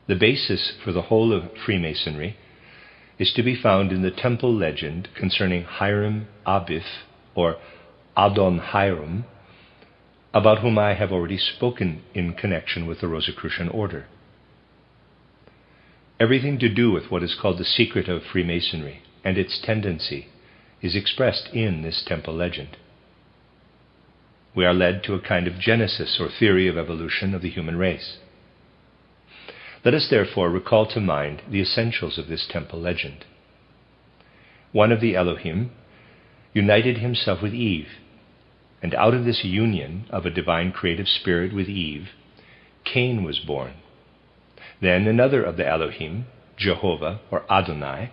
the basis for the whole of Freemasonry is to be found in the temple legend concerning Hiram Abiff, or Adon Hiram, about whom I have already spoken in connection with the Rosicrucian order. Everything to do with what is called the secret of Freemasonry and its tendency is expressed in this temple legend. We are led to a kind of genesis or theory of evolution of the human race. Let us therefore recall to mind the essentials of this temple legend. One of the Elohim united himself with Eve, and out of this union of a divine creative spirit with Eve, Cain was born. Then another of the Elohim, Jehovah or Adonai,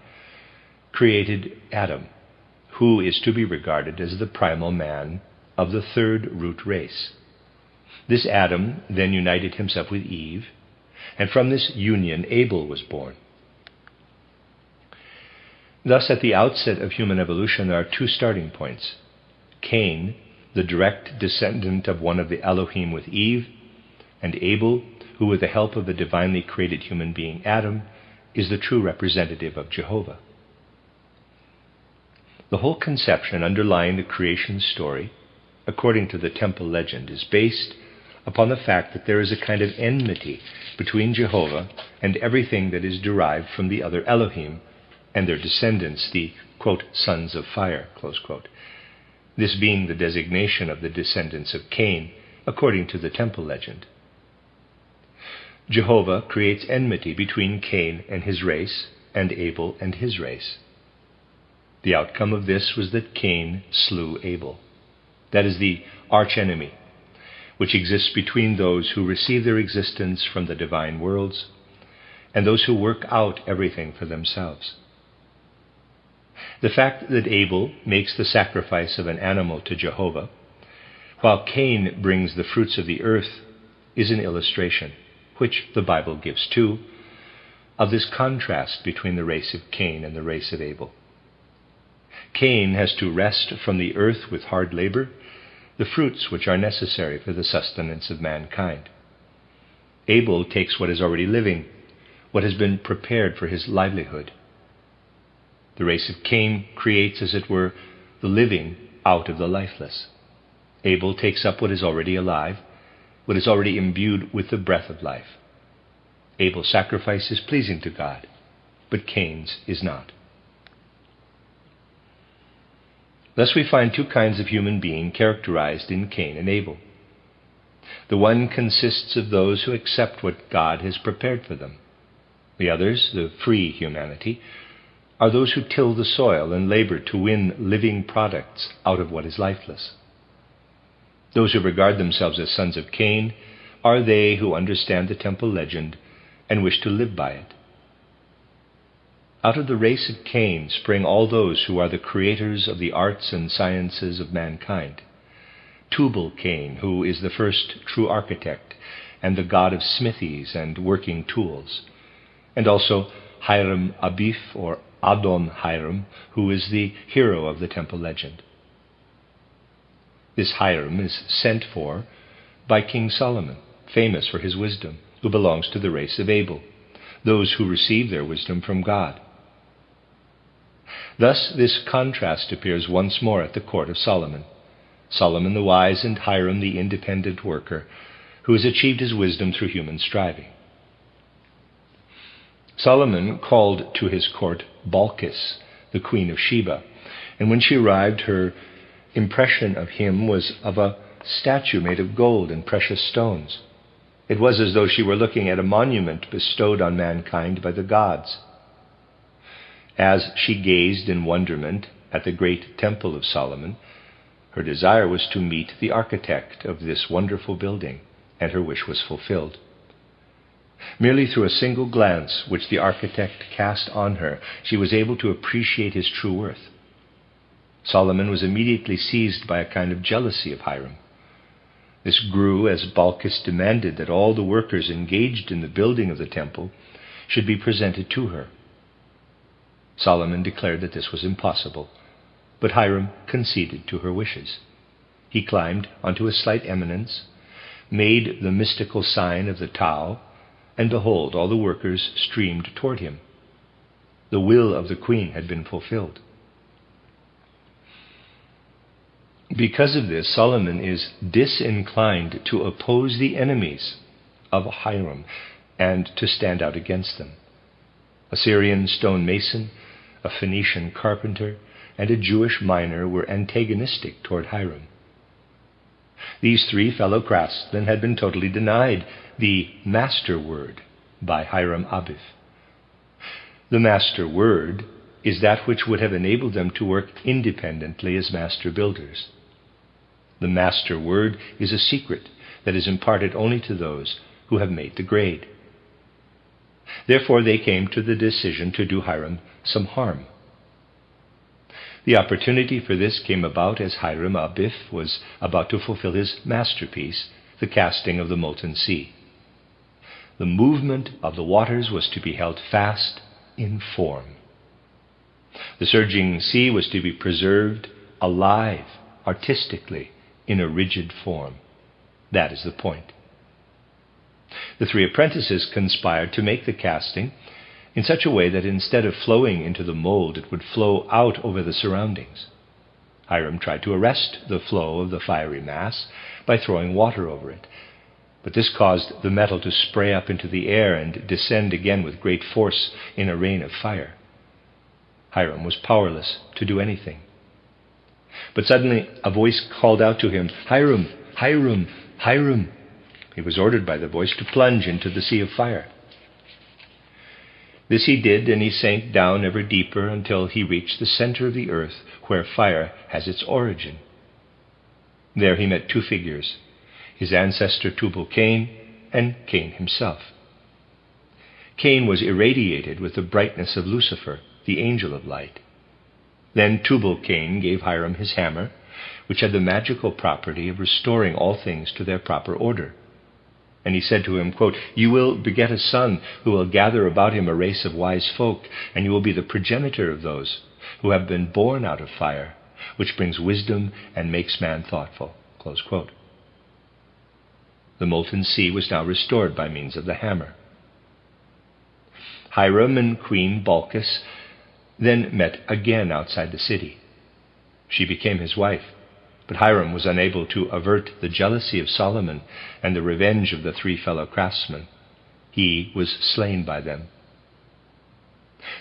created Adam, who is to be regarded as the primal man of the third root race. This Adam then united himself with Eve, and from this union Abel was born. Thus, at the outset of human evolution, there are two starting points. Cain, the direct descendant of one of the Elohim with Eve, and Abel, who with the help of the divinely created human being Adam, is the true representative of Jehovah. The whole conception underlying the creation story, according to the temple legend, is based upon the fact that there is a kind of enmity between Jehovah and everything that is derived from the other Elohim and their descendants, the, quote, sons of fire, close quote. This being the designation of the descendants of Cain, according to the temple legend. Jehovah creates enmity between Cain and his race and Abel and his race. The outcome of this was that Cain slew Abel. That is the archenemy, which exists between those who receive their existence from the divine worlds and those who work out everything for themselves. The fact that Abel makes the sacrifice of an animal to Jehovah, while Cain brings the fruits of the earth, is an illustration, which the Bible gives too, of this contrast between the race of Cain and the race of Abel. Cain has to wrest from the earth with hard labor the fruits which are necessary for the sustenance of mankind. Abel takes what is already living, what has been prepared for his livelihood. The race of Cain creates, as it were, the living out of the lifeless. Abel takes up what is already alive, what is already imbued with the breath of life. Abel's sacrifice is pleasing to God, but Cain's is not. Thus we find two kinds of human being characterized in Cain and Abel. The one consists of those who accept what God has prepared for them. The others, the free humanity, are those who till the soil and labor to win living products out of what is lifeless. Those who regard themselves as sons of Cain are they who understand the temple legend and wish to live by it. Out of the race of Cain spring all those who are the creators of the arts and sciences of mankind. Tubal-Cain, who is the first true architect and the god of smithies and working tools, and also Hiram Abiff, or Adon Hiram, who is the hero of the temple legend. This Hiram is sent for by King Solomon, famous for his wisdom, who belongs to the race of Abel, those who receive their wisdom from God. Thus this contrast appears once more at the court of Solomon. Solomon the wise and Hiram the independent worker, who has achieved his wisdom through human striving. Solomon called to his court Balkis, the queen of Sheba, and when she arrived, her impression of him was of a statue made of gold and precious stones. It was as though she were looking at a monument bestowed on mankind by the gods. As she gazed in wonderment at the great temple of Solomon, her desire was to meet the architect of this wonderful building, and her wish was fulfilled. Merely through a single glance which the architect cast on her, she was able to appreciate his true worth. Solomon was immediately seized by a kind of jealousy of Hiram. This grew as Balkis demanded that all the workers engaged in the building of the temple should be presented to her. Solomon declared that this was impossible, but Hiram conceded to her wishes. He climbed onto a slight eminence, made the mystical sign of the Tau, and behold, all the workers streamed toward him. The will of the queen had been fulfilled. Because of this, Solomon is disinclined to oppose the enemies of Hiram and to stand out against them. A Syrian stonemason, a Phoenician carpenter, and a Jewish miner were antagonistic toward Hiram. These three fellow craftsmen had been totally denied the master word by Hiram Abiff. The master word is that which would have enabled them to work independently as master builders. The master word is a secret that is imparted only to those who have made the grade. Therefore they came to the decision to do Hiram some harm. The opportunity for this came about as Hiram Abiff was about to fulfill his masterpiece, the casting of the molten sea. The movement of the waters was to be held fast in form. The surging sea was to be preserved alive, artistically, in a rigid form. That is the point. The three apprentices conspired to make the casting in such a way that instead of flowing into the mold, it would flow out over the surroundings. Hiram tried to arrest the flow of the fiery mass by throwing water over it, but this caused the metal to spray up into the air and descend again with great force in a rain of fire. Hiram was powerless to do anything. But suddenly a voice called out to him, "Hiram, Hiram, Hiram." He was ordered by the voice to plunge into the sea of fire. This he did, and he sank down ever deeper until he reached the center of the earth where fire has its origin. There he met two figures, his ancestor Tubal-Cain and Cain himself. Cain was irradiated with the brightness of Lucifer, the angel of light. Then Tubal-Cain gave Hiram his hammer, which had the magical property of restoring all things to their proper order. And he said to him, quote, "You will beget a son who will gather about him a race of wise folk, and you will be the progenitor of those who have been born out of fire, which brings wisdom and makes man thoughtful." Close quote. The molten sea was now restored by means of the hammer. Hiram and Queen Balkis then met again outside the city. She became his wife, but Hiram was unable to avert the jealousy of Solomon and the revenge of the three fellow craftsmen. He was slain by them.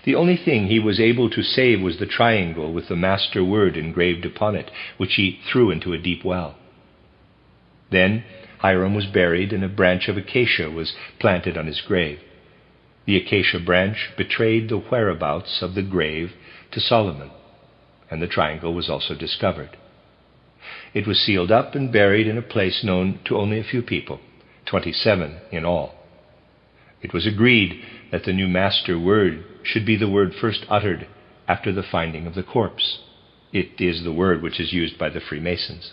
The only thing he was able to save was the triangle with the master word engraved upon it, which he threw into a deep well. Then Hiram was buried, and a branch of acacia was planted on his grave. The acacia branch betrayed the whereabouts of the grave to Solomon, and the triangle was also discovered. It was sealed up and buried in a place known to only a few people, 27 in all. It was agreed that the new master word should be the word first uttered after the finding of the corpse. It is the word which is used by the Freemasons.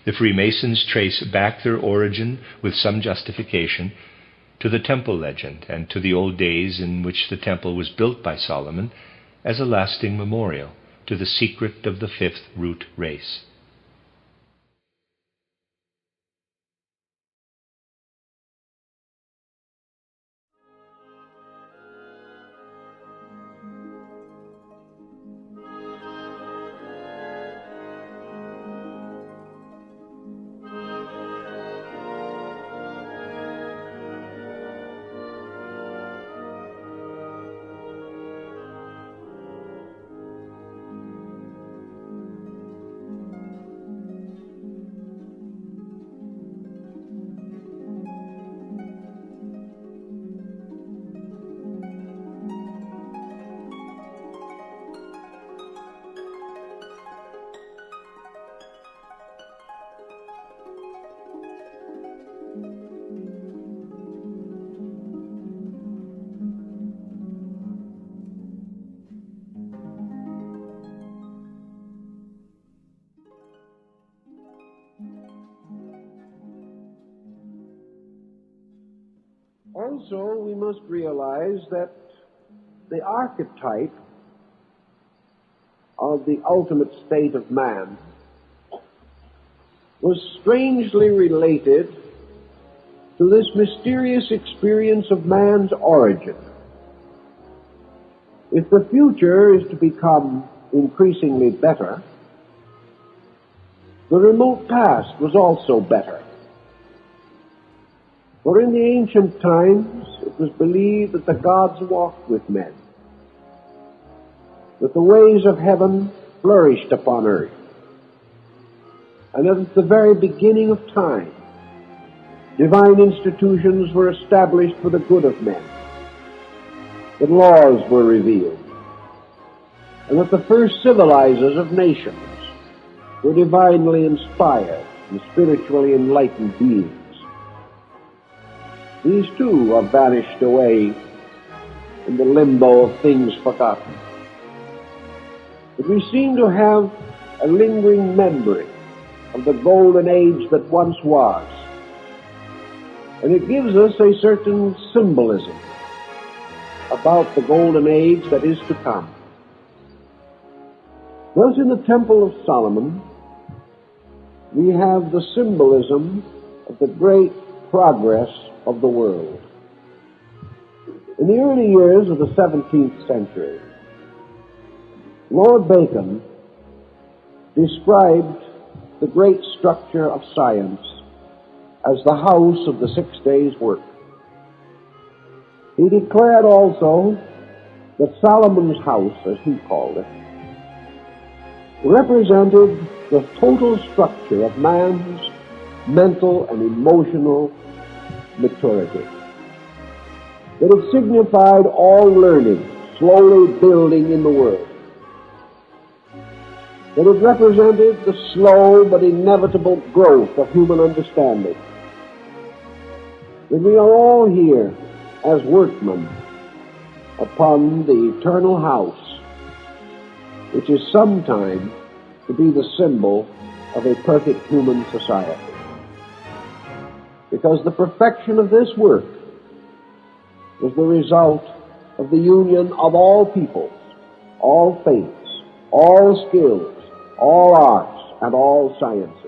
The Freemasons trace back their origin with some justification to the temple legend and to the old days in which the temple was built by Solomon as a lasting memorial to the secret of the fifth root race. Also, we must realize that the archetype of the ultimate state of man was strangely related to this mysterious experience of man's origin. If the future is to become increasingly better, the remote past was also better. For in the ancient times it was believed that the gods walked with men, that the ways of heaven flourished upon earth, and that at the very beginning of time, divine institutions were established for the good of men, that laws were revealed, and that the first civilizers of nations were divinely inspired and spiritually enlightened beings. These too have vanished away in the limbo of things forgotten. But we seem to have a lingering memory of the golden age that once was, and it gives us a certain symbolism about the golden age that is to come. Thus, in the Temple of Solomon, we have the symbolism of the great progress of the world. In the early years of the 17th century, Lord Bacon described the great structure of science as the house of the 6 days' work. He declared also that Solomon's house, as he called it, represented the total structure of man's mental and emotional maturity. That it signified all learning slowly building in the world. That it represented the slow but inevitable growth of human understanding. That we are all here as workmen upon the eternal house, which is sometime to be the symbol of a perfect human society. Because the perfection of this work was the result of the union of all peoples, all faiths, all skills, all arts, and all sciences.